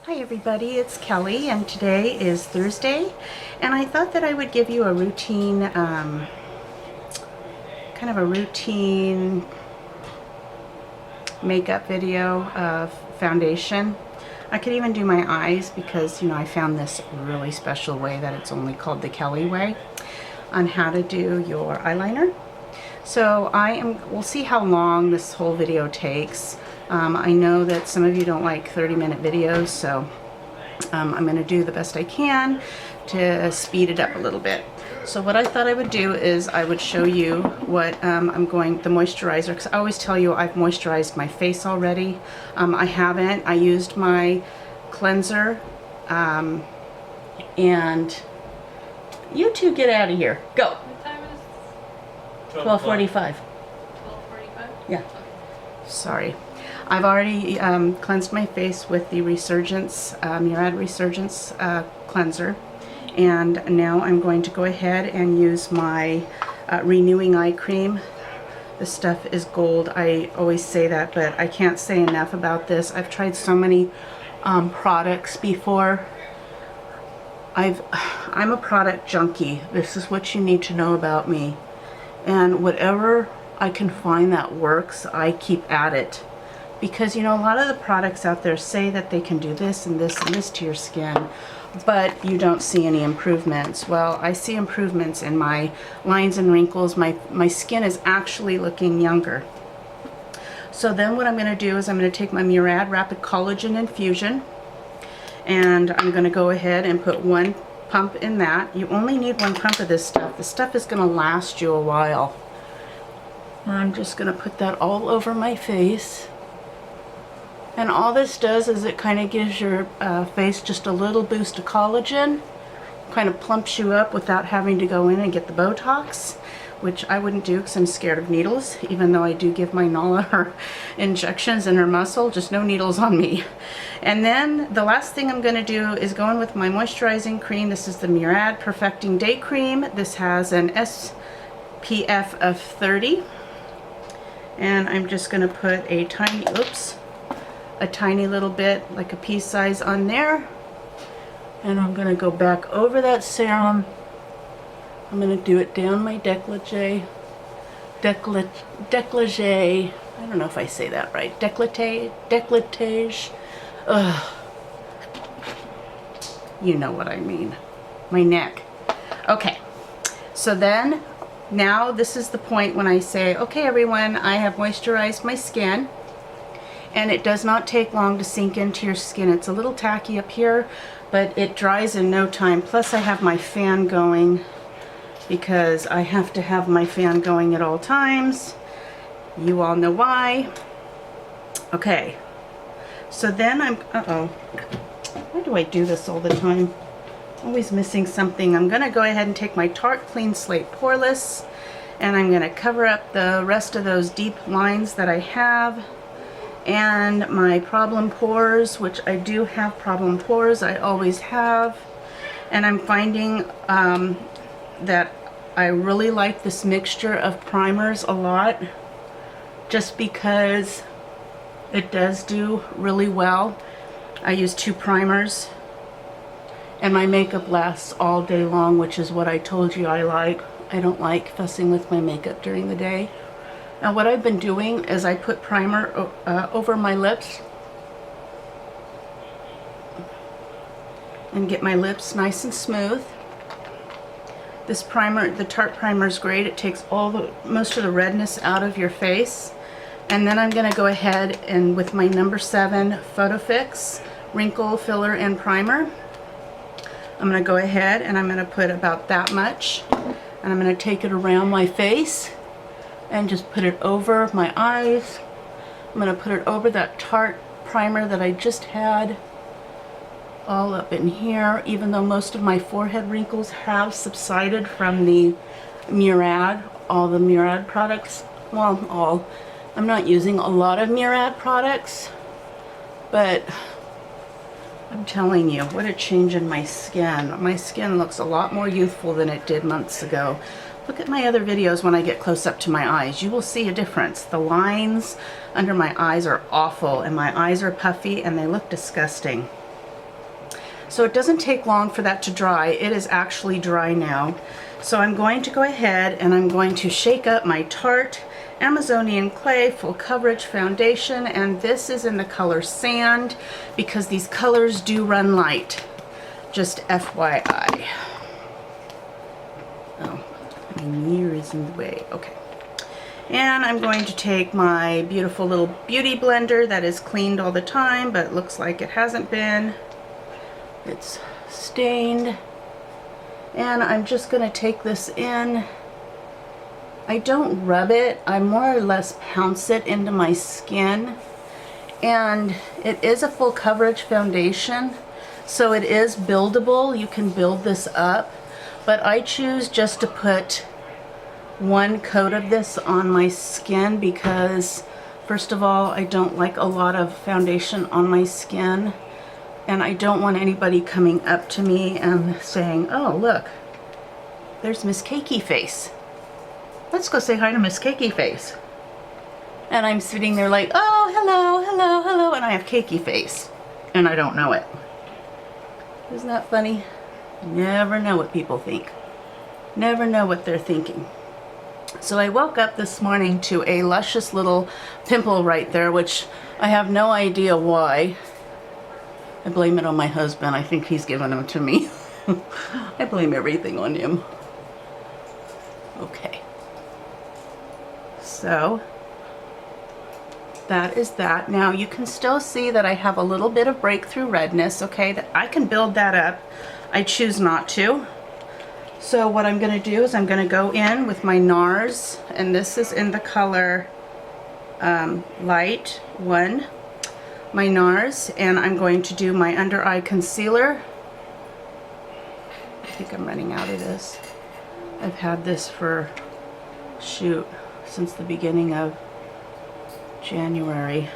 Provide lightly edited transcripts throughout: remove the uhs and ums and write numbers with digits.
Hi everybody, it's Kelly and today is Thursday and I thought that I would give you a routine, kind of a routine makeup video of foundation. I could even do my eyes because, you know, I found this really special way that it's only called the Kelly way on how to do your eyeliner. So we'll see how long this whole video takes. I know that some of you don't like 30-minute videos, so I'm going to do the best I can to speed it up a little bit. So what I thought I would do is I would show you what the moisturizer, because I always tell you I've moisturized my face already. I haven't. I used my cleanser, and you two get out of here. Go. What time is 12:45. 12:45? Yeah. Sorry. I've already cleansed my face with the Resurgence, Ootd Resurgence cleanser. And now I'm going to go ahead and use my renewing eye cream. This stuff is gold. I always say that, but I can't say enough about this. I've tried so many products before. I'm a product junkie. This is what you need to know about me. And whatever I can find that works, I keep at it. Because, you know, a lot of the products out there say that they can do this and this and this to your skin, but you don't see any improvements. Well, I see improvements in my lines and wrinkles. My skin is actually looking younger. So then what I'm going to do is I'm going to take my Ootd Rapid Collagen Infusion, and I'm going to go ahead and put one pump in that. You only need one pump of this stuff. The stuff is going to last you a while. And I'm just going to put that all over my face. And all this does is it kind of gives your face just a little boost of collagen, kind of plumps you up without having to go in and get the Botox, which I wouldn't do because I'm scared of needles, even though I do give my Nala her injections in her muscle, just no needles on me. And then the last thing I'm going to do is go in with my moisturizing cream. This is the Ootd Perfecting Day Cream. This has an SPF of 30. And I'm just going to put a tiny little bit, like a pea size on there, and I'm going to go back over that serum. I'm going to do it down my décolleté, I don't know if I say that right, décolletage, you know what I mean, my neck. Okay, so then now this is the point when I say, okay everyone, I have moisturized my skin. And it does not take long to sink into your skin. It's a little tacky up here, but it dries in no time. Plus I have my fan going because I have to have my fan going at all times. You all know why. Okay, so then why do I do this all the time? Always missing something. I'm gonna go ahead and take my Tarte Clean Slate Poreless, and I'm gonna cover up the rest of those deep lines that I have. And my problem pores, which I do have problem pores, I always have. And I'm finding that I really like this mixture of primers a lot, just because it does do really well. I use 2 primers and my makeup lasts all day long, which is what I told you I like. I don't like fussing with my makeup during the day. Now what I've been doing is I put primer over my lips and get my lips nice and smooth. This primer, the Tarte primer, is great. It takes most of the redness out of your face. And then I'm going to go ahead and with my number 7 Photo Fix Wrinkle Filler and Primer, I'm going to go ahead and I'm going to put about that much, and I'm going to take it around my face and just put it over my eyes. I'm going to put it over that Tarte primer that I just had all up in here, even though most of my forehead wrinkles have subsided from the Ootd, all the Ootd products. Well, all. I'm not using a lot of Ootd products, but I'm telling you, what a change in my skin. My skin looks a lot more youthful than it did months ago. Look at my other videos when I get close up to my eyes. You will see a difference. The lines under my eyes are awful, and my eyes are puffy, and they look disgusting. So it doesn't take long for that to dry. It is actually dry now. So I'm going to go ahead and I'm going to shake up my Tarte Amazonian Clay Full Coverage Foundation, and this is in the color Sand because these colors do run light. Just FYI. Oh, my mirror is in the way. Okay. And I'm going to take my beautiful little beauty blender that is cleaned all the time, but it looks like it hasn't been. It's stained. And I'm just going to take this in. I don't rub it. I more or less pounce it into my skin. And it is a full coverage foundation, so it is buildable. You can build this up. But I choose just to put one coat of this on my skin because, first of all, I don't like a lot of foundation on my skin, and I don't want anybody coming up to me and saying, oh look, there's Miss Cakey Face. Let's go say hi to Miss Cakey Face. And I'm sitting there like, oh, hello, hello, hello, and I have cakey face and I don't know it. Isn't that funny? Never know what people think. Never know what they're thinking. So I woke up this morning to a luscious little pimple right there, which I have no idea why. I blame it on my husband. I think he's given them to me. I blame everything on him. Okay. So that is that. Now you can still see that I have a little bit of breakthrough redness, okay, that I can build that up. I choose not to. So what I'm going to do is I'm going to go in with my NARS, and this is in the color Light 1, my NARS, and I'm going to do my under eye concealer. I think I'm running out of this. I've had this for, shoot, since the beginning of January.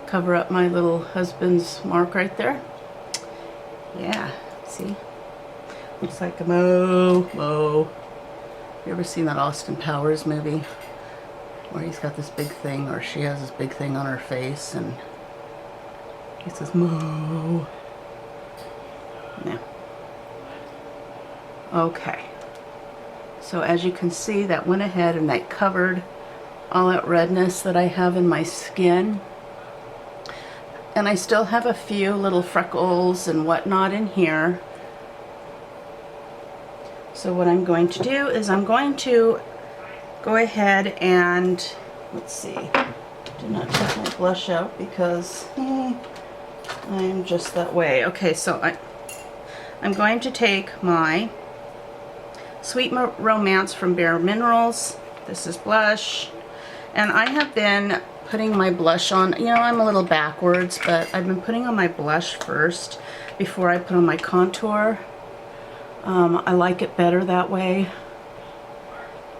Cover up my little husband's mark right there. Yeah, see? Looks like a Mo. You ever seen that Austin Powers movie where he's got this big thing, or she has this big thing on her face, and he says Mo? Yeah. Okay. So as you can see, that went ahead and that covered all that redness that I have in my skin. And I still have a few little freckles and whatnot in here. So what I'm going to do is I'm going to go ahead and, let's see, do not take my blush out because I'm just that way. Okay, so I'm going to take my Sweet Romance from Bare Minerals. This is blush. And I have been putting my blush on, you know, I'm a little backwards, but I've been putting on my blush first before I put on my contour. I like it better that way.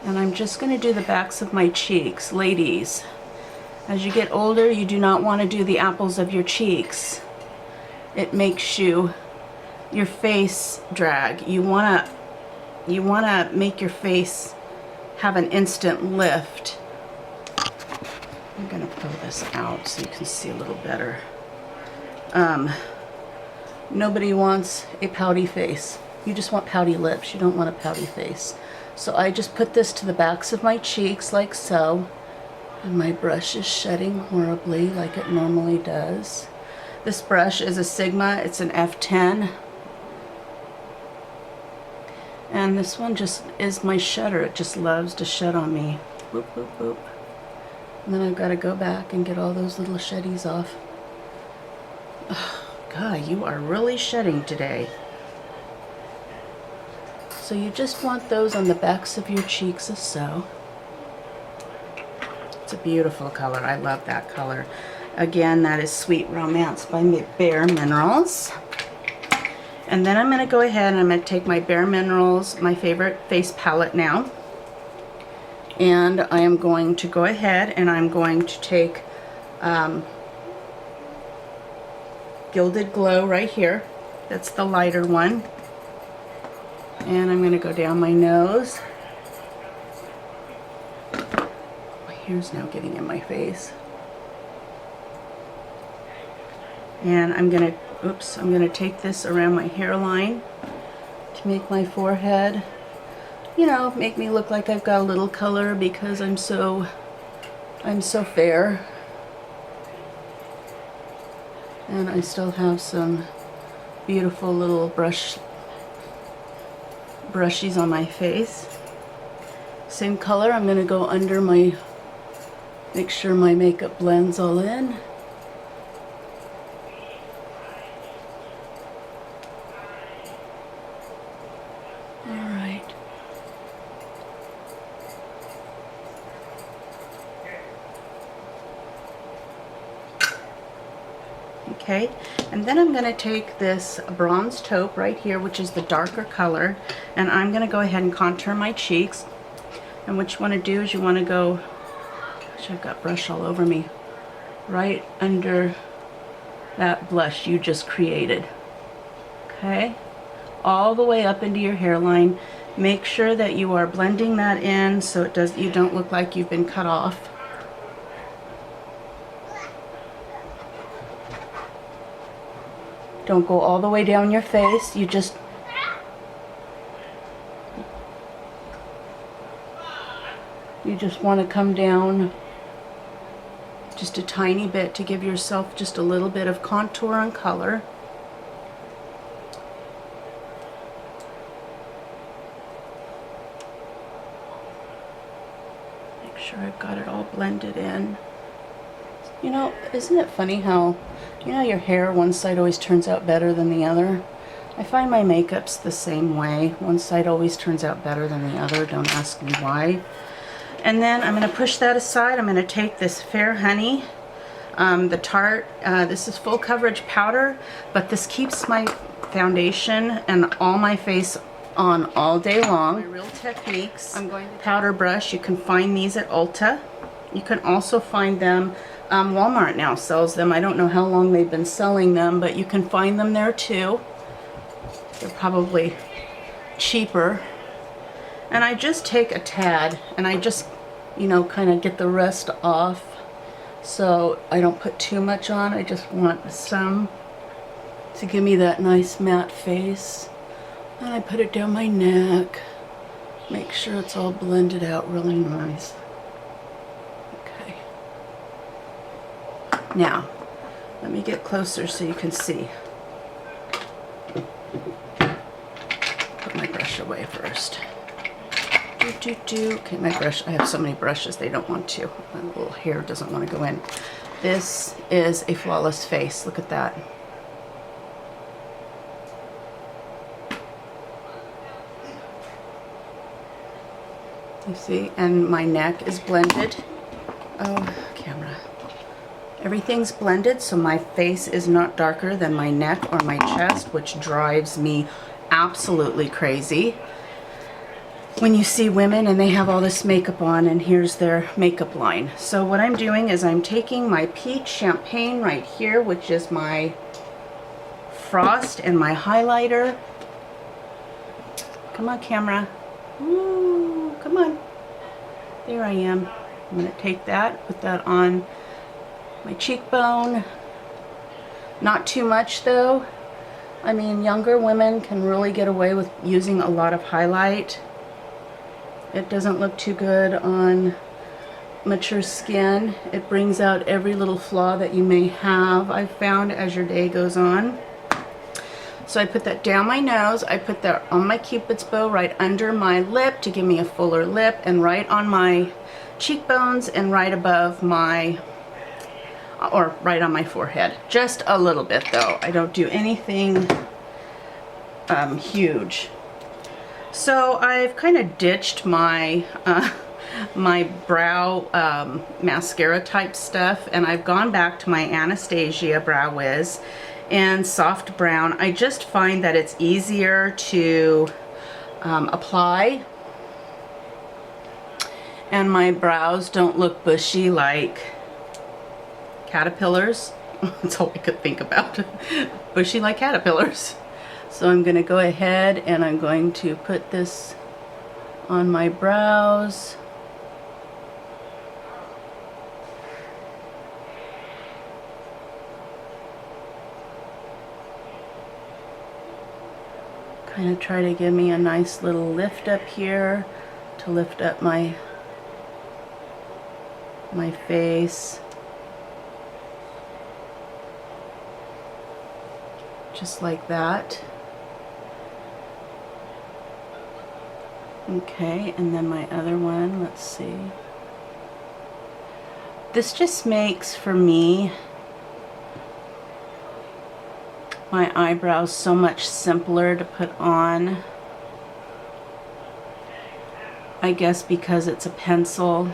And I'm just going to do the backs of my cheeks. Ladies, as you get older, you do not want to do the apples of your cheeks. It makes your face drag. You want to make your face have an instant lift. I'm going to pull this out so you can see a little better. Nobody wants a pouty face. You just want pouty lips. You don't want a pouty face. So I just put this to the backs of my cheeks like so. And my brush is shedding horribly like it normally does. This brush is a Sigma. It's an F10. And this one just is my shedder. It just loves to shed on me. Boop, boop, boop. And then I've got to go back and get all those little sheddies off. Oh, God, you are really shedding today. So you just want those on the backs of your cheeks as so. It's a beautiful color. I love that color. Again, that is Sweet Romance by Bare Minerals. And then I'm going to go ahead and I'm going to take my Bare Minerals, my favorite face palette now. And I am going to go ahead and I'm going to take Gilded Glow right here. That's the lighter one. And I'm going to go down my nose. My hair's now getting in my face. And I'm going to Oops, I'm going to take this around my hairline to make my forehead, you know, make me look like I've got a little color because I'm so fair. And I still have some beautiful little brushies on my face. Same color, I'm going to go under my, make sure my makeup blends all in. Alright. Okay, and then I'm going to take this bronze taupe right here, which is the darker color, and I'm going to go ahead and contour my cheeks. And what you want to do is you want to go, gosh, I've got brush all over me, right under that blush you just created. Okay, all the way up into your hairline. Make sure that you are blending that in so you don't look like you've been cut off. Don't go all the way down your face. You just want to come down just a tiny bit to give yourself just a little bit of contour and color. Make sure I've got it all blended in. You know, isn't it funny how, you know, your hair, one side always turns out better than the other? I find my makeup's the same way. One side always turns out better than the other. Don't ask me why. And then I'm going to push that aside. I'm going to take this Fair Honey, the Tarte. This is full coverage powder, but this keeps my foundation and all my face on all day long. My Real Techniques powder brush. You can find these at Ulta. You can also find them, Walmart now sells them. I don't know how long they've been selling them, but you can find them there too. They're probably cheaper. And I just take a tad and I just, you know, kind of get the rest off so I don't put too much on. I just want some to give me that nice matte face. And I put it down my neck. Make sure it's all blended out really nice. Okay. Now, let me get closer so you can see. Put my brush away first. Okay, my brush, I have so many brushes, they don't want to. My little hair doesn't want to go in. This is a flawless face. Look at that. You see? And my neck is blended. Oh, camera. Everything's blended, so my face is not darker than my neck or my chest, which drives me absolutely crazy when you see women and they have all this makeup on and here's their makeup line. So what I'm doing is I'm taking my peach champagne right here, which is my frost and my highlighter. Come on, camera. Ooh, come on. There I am. I'm going to take that, put that on my cheekbone. Not too much though. I mean, younger women can really get away with using a lot of highlight. It doesn't look too good on mature skin. It brings out every little flaw that you may have, I've found, as your day goes on. So I put that down my nose. I put that on my Cupid's bow right under my lip to give me a fuller lip, and right on my cheekbones and right above my, or right on my forehead. Just a little bit though. I don't do anything huge. So I've kind of ditched my my brow mascara type stuff, and I've gone back to my Anastasia Brow Wiz and Soft Brown. I just find that it's easier to apply, and my brows don't look bushy like caterpillars. That's all I could think about. Bushy like caterpillars. So I'm going to go ahead and I'm going to put this on my brows. Kind of try to give me a nice little lift up here to lift up my face. Just like that. Okay, and then my other one, let's see. This just makes, for me, my eyebrows so much simpler to put on. I guess because it's a pencil,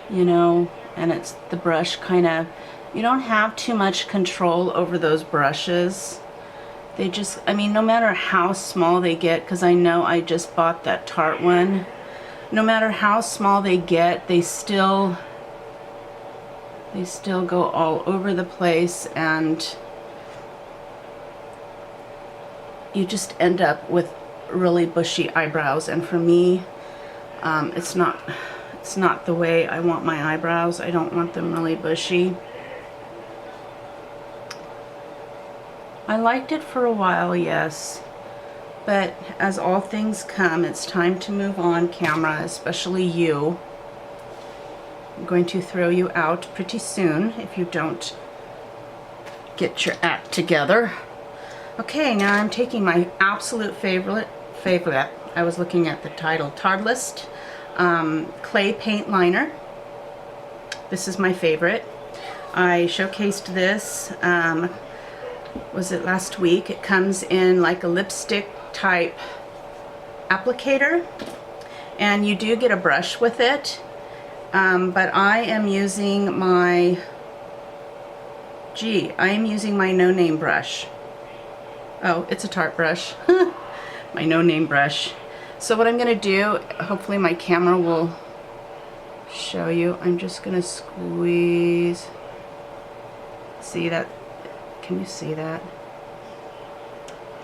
you know, and it's the brush kind of, you don't have too much control over those brushes. They just, I mean, no matter how small they get, because I know I just bought that Tarte one, no matter how small they get, they still go all over the place, and you just end up with really bushy eyebrows. And for me, it's not the way I want my eyebrows. I don't want them really bushy. I liked it for a while, yes, but as all things come, it's time to move on, camera, especially you. I'm going to throw you out pretty soon if you don't get your act together. Okay, now I'm taking my absolute favorite, I was looking at the title, Tartelist clay paint liner. This is my favorite. I showcased this, was it last week? It comes in like a lipstick type applicator, and you do get a brush with it, but I am using my, I am using my No Name brush. Oh, it's a Tarte brush. My No Name brush. So what I'm going to do, hopefully my camera will show you, I'm just going to squeeze. See that? Can you see that?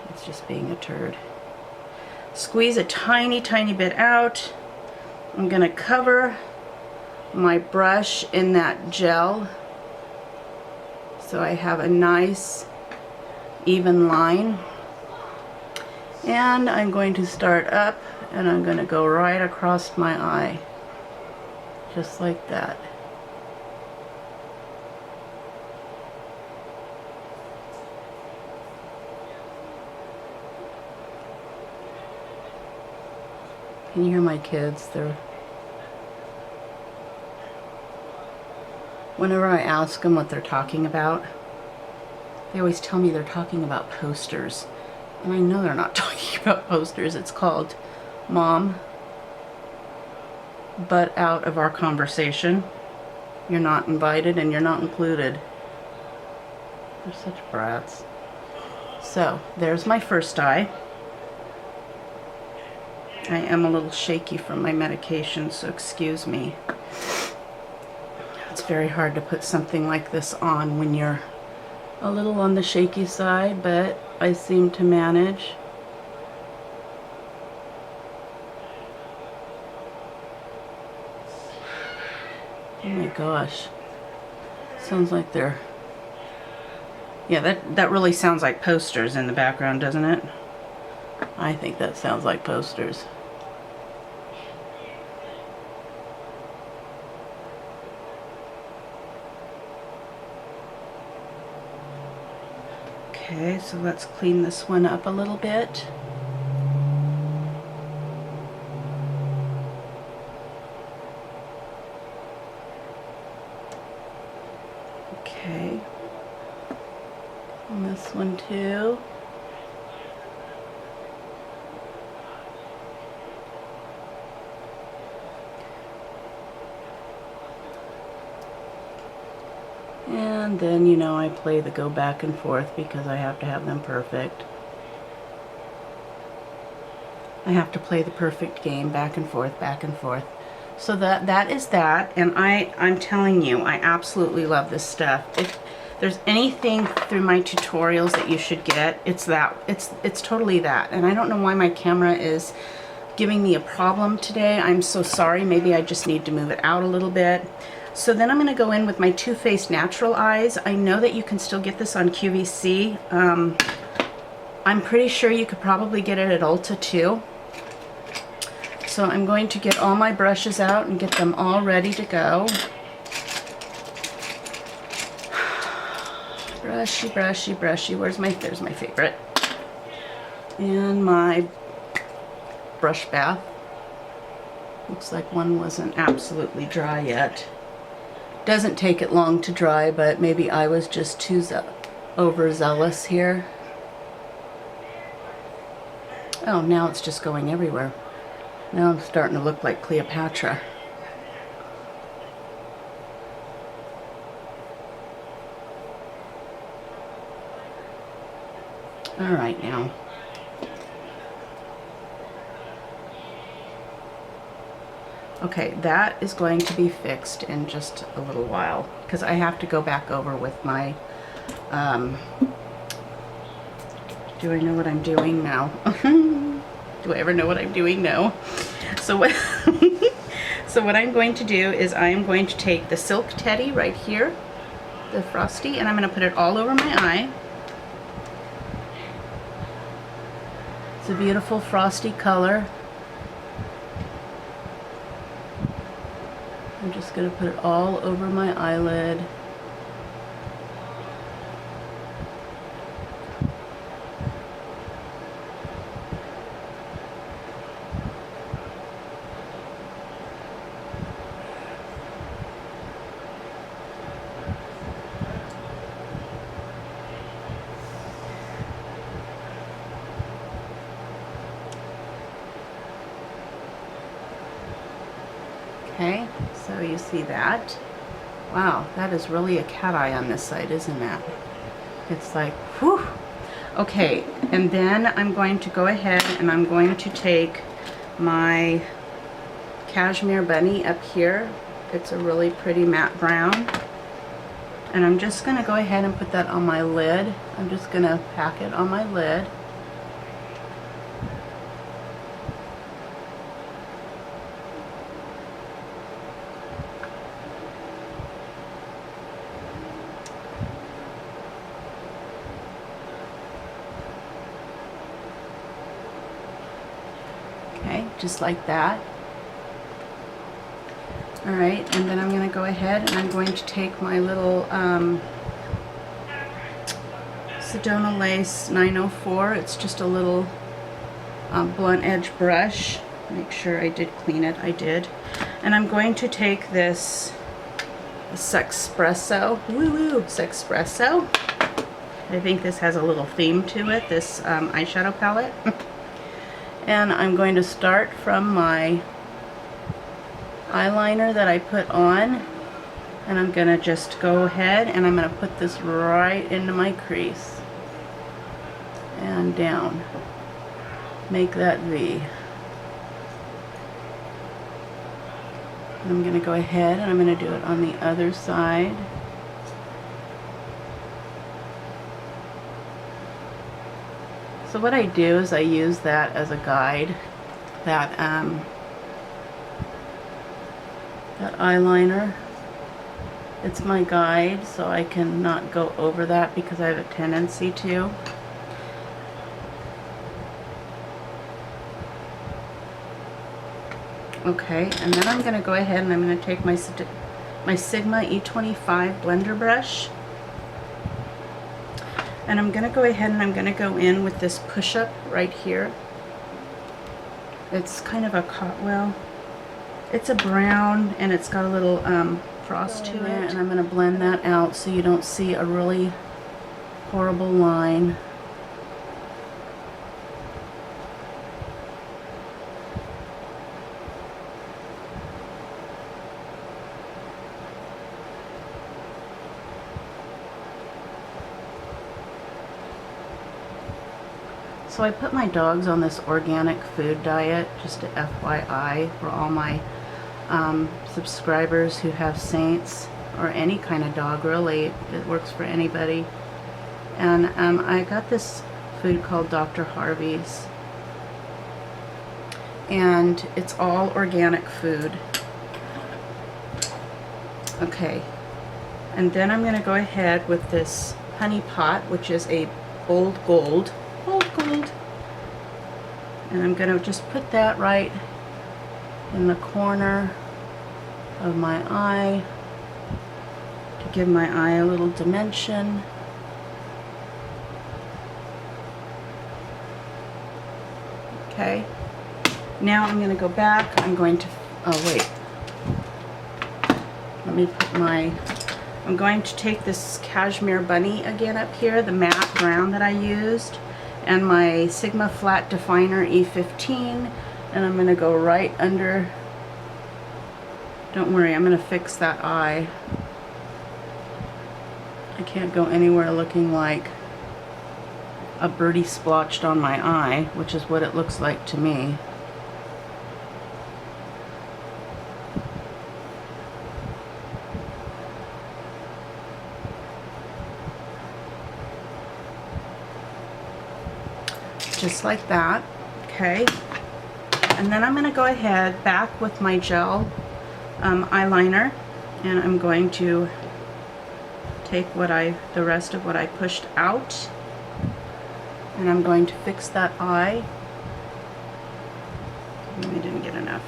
It's just being a turd. Squeeze a tiny, tiny bit out. I'm going to cover my brush in that gel so I have a nice even line. And I'm going to start up, and I'm going to go right across my eye. Just like that. Can you hear my kids? Whenever I ask them what they're talking about, they always tell me they're talking about posters. And I know they're not talking about posters. It's called, Mom, butt out of our conversation. You're not invited and you're not included. They're such brats. So, there's my first eye. I am a little shaky from my medication, so excuse me. It's very hard to put something like this on when you're a little on the shaky side, but I seem to manage. Oh my gosh. Sounds like they're... Yeah, that really sounds like posters in the background, doesn't it? I think that sounds like posters. Okay, so let's clean this one up a little bit. Okay. And this one too. And then, you know, I play the go back and forth because I have to have them perfect. I have to play the perfect game, back and forth, back and forth. So that is that, and I'm telling you, I absolutely love this stuff. If there's anything through my tutorials that you should get, it's that. It's totally that. And I don't know why my camera is giving me a problem today. I'm so sorry. Maybe I just need to move it out a little bit. So then I'm going to go in with my Too Faced Natural Eyes. I know that you can still get this on QVC. I'm pretty sure you could probably get it at Ulta too. So I'm going to get all my brushes out and get them all ready to go. Brushy, brushy, brushy. There's my favorite. And my brush bath. Looks like one wasn't absolutely dry yet. Doesn't take it long to dry, but maybe I was just too overzealous here. Oh, now it's just going everywhere. Now I'm starting to look like Cleopatra. All right now. Okay, that is going to be fixed in just a little while because I have to go back over with my, do I know what I'm doing now? Do I ever know what I'm doing? No. So what, so what I'm going to do is I'm going to take the Silk Teddy right here, the Frosty, and I'm going to put it all over my eye. It's a beautiful frosty color. I'm just going to put it all over my eyelid. Okay, so you see that. Wow, that is really a cat eye on this side, isn't it? It's like, whew. Okay, and then I'm going to go ahead and I'm going to take my Cashmere Bunny up here. It's a really pretty matte brown. And I'm just going to go ahead and put that on my lid. I'm just going to pack it on my lid. Okay, just like that. Alright, and then I'm going to go ahead and I'm going to take my little Sedona Lace 904. It's just a little blunt edge brush. Make sure I did clean it. I did. And I'm going to take this Sexpresso. Woo-woo! Sexpresso. I think this has a little theme to it, this eyeshadow palette. And I'm going to start from my eyeliner that I put on, and I'm going to just go ahead and I'm going to put this right into my crease and down. Make that V. And I'm going to go ahead and I'm going to do it on the other side. So what I do is I use that as a guide, that eyeliner. It's my guide, so I can not go over that because I have a tendency to. Okay, and then I'm going to go ahead and I'm going to take my Sigma E25 blender brush. And I'm going to go ahead and I'm going to go in with this push-up right here. It's kind of a well, it's a brown and it's got a little frost to it. And I'm going to blend that out so you don't see a really horrible line. So I put my dogs on this organic food diet, just a FYI, for all my subscribers who have Saints, or any kind of dog really. It works for anybody. And I got this food called Dr. Harvey's. And it's all organic food. Okay. And then I'm going to go ahead with this honey pot, which is a Old Gold. Old Gold. Ootd. And I'm going to just put that right in the corner of my eye to give my eye a little dimension. Okay. Now I'm going to go back. I'm going to, oh wait. Let me put my, I'm going to take this Cashmere Bunny again up here, the matte brown that I used, and my Sigma Flat Definer E15, and I'm going to go right under, don't worry, I'm going to fix that eye. I can't go anywhere looking like a birdie splotched on my eye, which is what it looks like to me. Just like that, okay? And then I'm going to go ahead back with my gel eyeliner, and I'm going to take the rest of what I pushed out, and I'm going to fix that eye. I didn't get enough.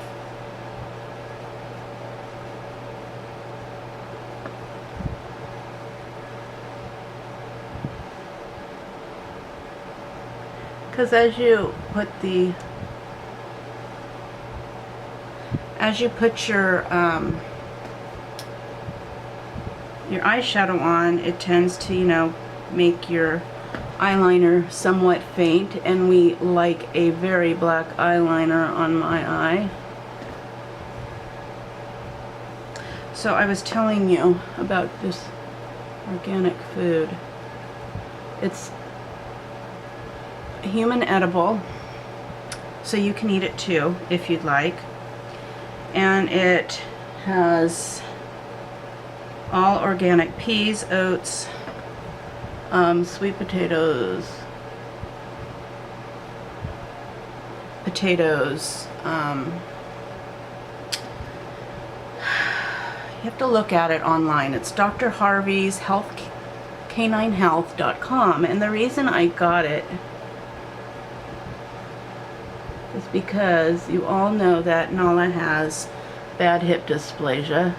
Because as you put your eyeshadow on, it tends to, you know, make your eyeliner somewhat faint, and we like a very black eyeliner on my eye. So I was telling you about this organic food. It's human edible, so you can eat it too if you'd like, and it has all organic peas, oats, sweet potatoes, you have to look at it online. It's Dr. Harvey's caninehealth.com, and the reason I got it is because you all know that Nala has bad hip dysplasia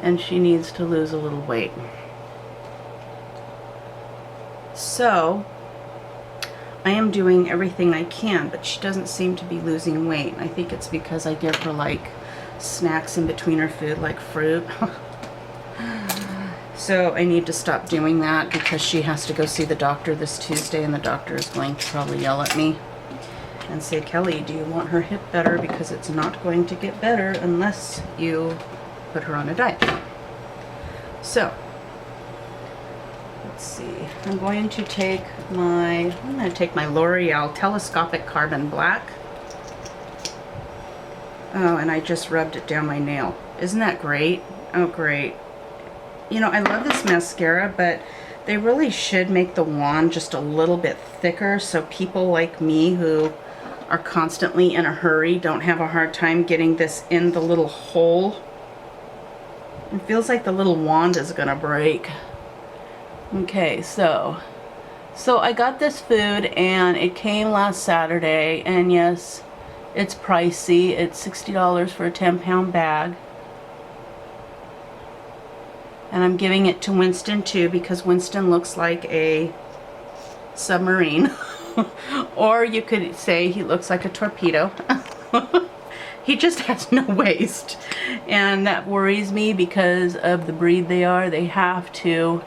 and she needs to lose a little weight. So I am doing everything I can, but she doesn't seem to be losing weight. I think it's because I give her like snacks in between her food, like fruit. So I need to stop doing that because she has to go see the doctor this Tuesday, and the doctor is going to probably yell at me and say, Kelly, do you want her hip better? Because it's not going to get better unless you put her on a diet. So let's see. I'm going to take my L'Oreal Telescopic Carbon Black. Oh, and I just rubbed it down my nail. Isn't that great? Oh, great. You know, I love this mascara, but they really should make the wand just a little bit thicker so people like me who are constantly in a hurry don't have a hard time getting this in the little hole. It feels like the little wand is gonna break. Okay, so I got this food and it came last Saturday, and yes, it's pricey. It's $60 for a 10-pound bag. And I'm giving it to Winston too, because Winston looks like a submarine. Or you could say he looks like a torpedo. He just has no waist. And that worries me because of the breed they are. They have to,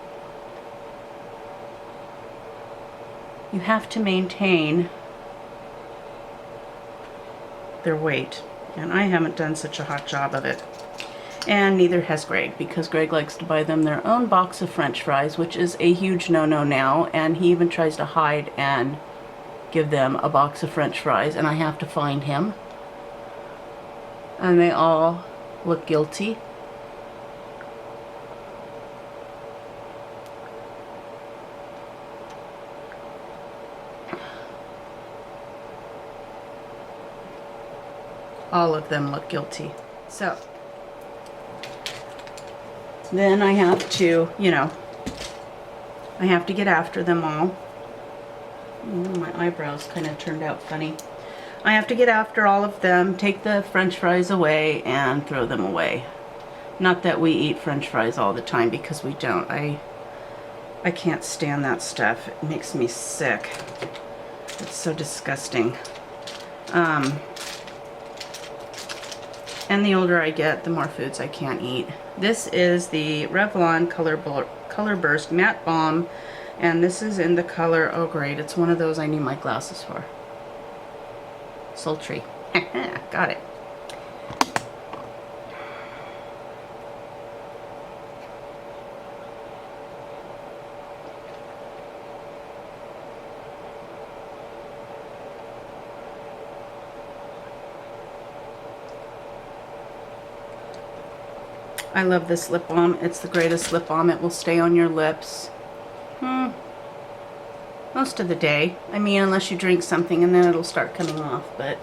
you have to maintain their weight. And I haven't done such a hot job of it. And neither has Greg, because Greg likes to buy them their own box of French fries, which is a huge no-no now, and he even tries to hide and give them a box of French fries, and I have to find him. And they all look guilty. All of them look guilty. So then I have to, you know, I have to get after them all. My eyebrows kind of turned out funny. I have to get after all of them, take the french fries away, and throw them away. Not that we eat french fries all the time, because we don't. I can't stand that stuff. It makes me sick. It's so disgusting. And the older I get, the more foods I can't eat. This is the Revlon Color Burst Matte Balm, and this is in the color, oh great, it's one of those I need my glasses for. Sultry. Got it. I love this lip balm. It's the greatest lip balm. It will stay on your lips most of the day. I mean, unless you drink something and then it'll start coming off. But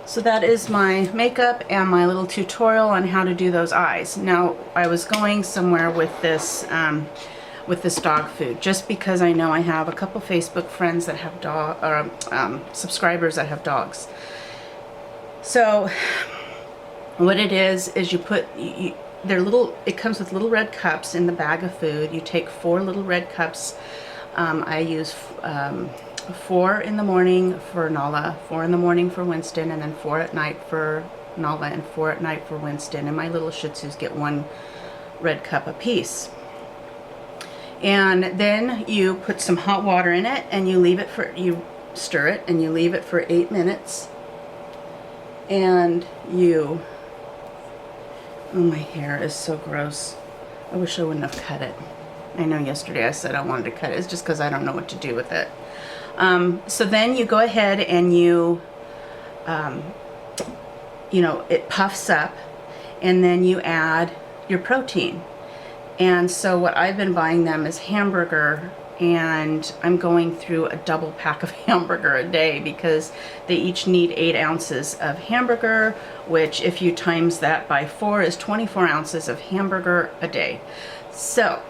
so that is my makeup and my little tutorial on how to do those eyes. Now, I was going somewhere with this dog food, just because I know I have a couple Facebook friends that have subscribers that have dogs. So what it is you put, they're little, it comes with little red cups in the bag of food. You take 4 little red cups. I use 4 in the morning for Nala, 4 in the morning for Winston, and then 4 at night for Nala, and 4 at night for Winston. And my little Shih Tzus get 1 red cup apiece. And then you put some hot water in it, and you leave it for, you stir it, and you leave it for 8 minutes. And you, oh, my hair is so gross. I wish I wouldn't have cut it. I know yesterday I said I wanted to cut it. It's just because I don't know what to do with it. So then you go ahead and you, you know, it puffs up, and then you add your protein. And so what I've been buying them is hamburger, and I'm going through a double pack of hamburger a day, because they each need 8 ounces of hamburger, which if you times that by 4 is 24 ounces of hamburger a day. So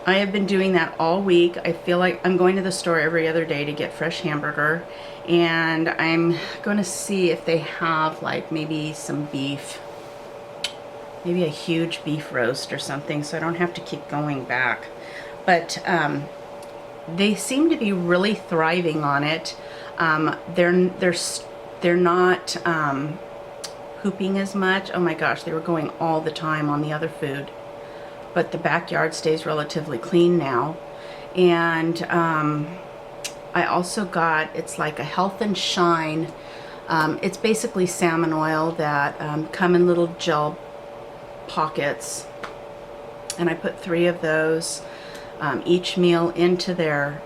I have been doing that all week. I feel like I'm going to the store every other day to get fresh hamburger, and I'm going to see if they have like maybe some beef, maybe a huge beef roast or something, so I don't have to keep going back. But they seem to be really thriving on it. They're not pooping as much. Oh my gosh, they were going all the time on the other food. But the backyard stays relatively clean now. And I also got, it's like a Health and Shine. It's basically salmon oil that come in little gel pockets. And I put 3 of those each meal into their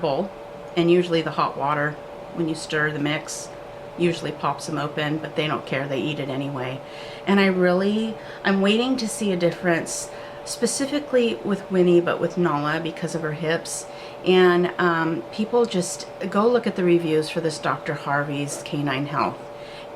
bowl. And usually the hot water, when you stir the mix, usually pops them open, but they don't care, they eat it anyway. And I'm waiting to see a difference, specifically with Winnie, but with Nala because of her hips. And people just go look at the reviews for this Dr. Harvey's Canine Health.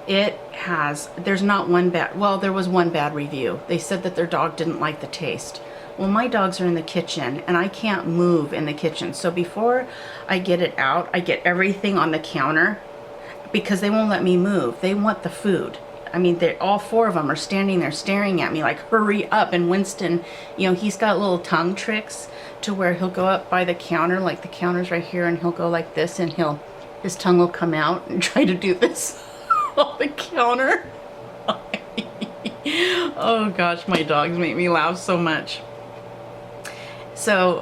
It has, there's not one bad, well, there was one bad review. They said that their dog didn't like the taste. Well, my dogs are in the kitchen, and I can't move in the kitchen. So before I get it out, I get everything on the counter, because they won't let me move. They want the food. I mean, all 4 of them are standing there staring at me like, hurry up. And Winston, you know, he's got little tongue tricks to where he'll go up by the counter, like the counter's right here, and he'll go like this, and his tongue will come out and try to do this on the counter. Oh gosh, my dogs make me laugh so much. So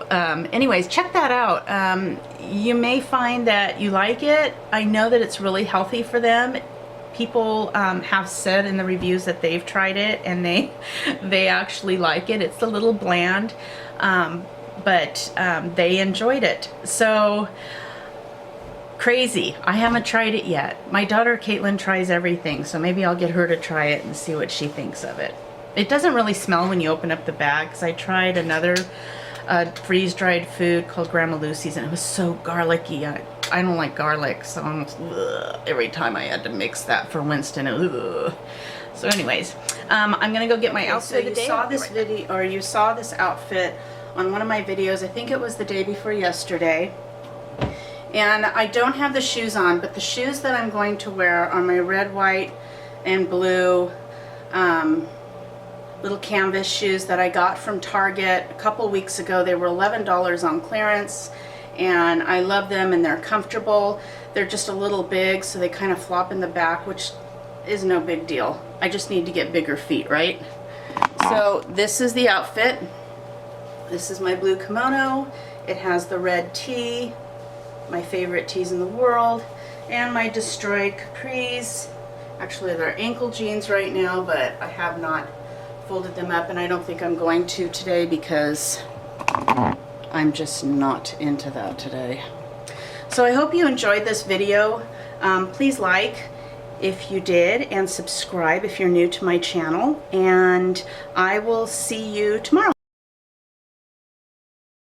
anyways, check that out. You may find that you like it. I know that it's really healthy for them. People have said in the reviews that they've tried it, and they actually like it. It's a little bland, but they enjoyed it. So crazy. I haven't tried it yet. My daughter Caitlin tries everything, so maybe I'll get her to try it and see what she thinks of it. It doesn't really smell when you open up the bag, because I tried another freeze-dried food called Grandma Lucy's, and it was so garlicky. I don't like garlic, so almost every time I had to mix that for Winston. So anyways, I'm gonna go get my outfit. So You saw this video, or you saw this outfit on one of my videos. I think it was the day before yesterday. And I don't have the shoes on, but the shoes that I'm going to wear are my red, white, and blue little canvas shoes that I got from Target a couple weeks ago. They were $11 on clearance, and I love them, and they're comfortable. They're just a little big, so they kind of flop in the back, which is no big deal. I just need to get bigger feet, right? So this is the outfit. This is my blue kimono. It has the red tee, my favorite tees in the world, and my destroyed capris. Actually, they're ankle jeans right now, but I have not folded them up, and I don't think I'm going to today because I'm just not into that today. So I hope you enjoyed this video. Please like if you did, and subscribe if you're new to my channel, and I will see you tomorrow.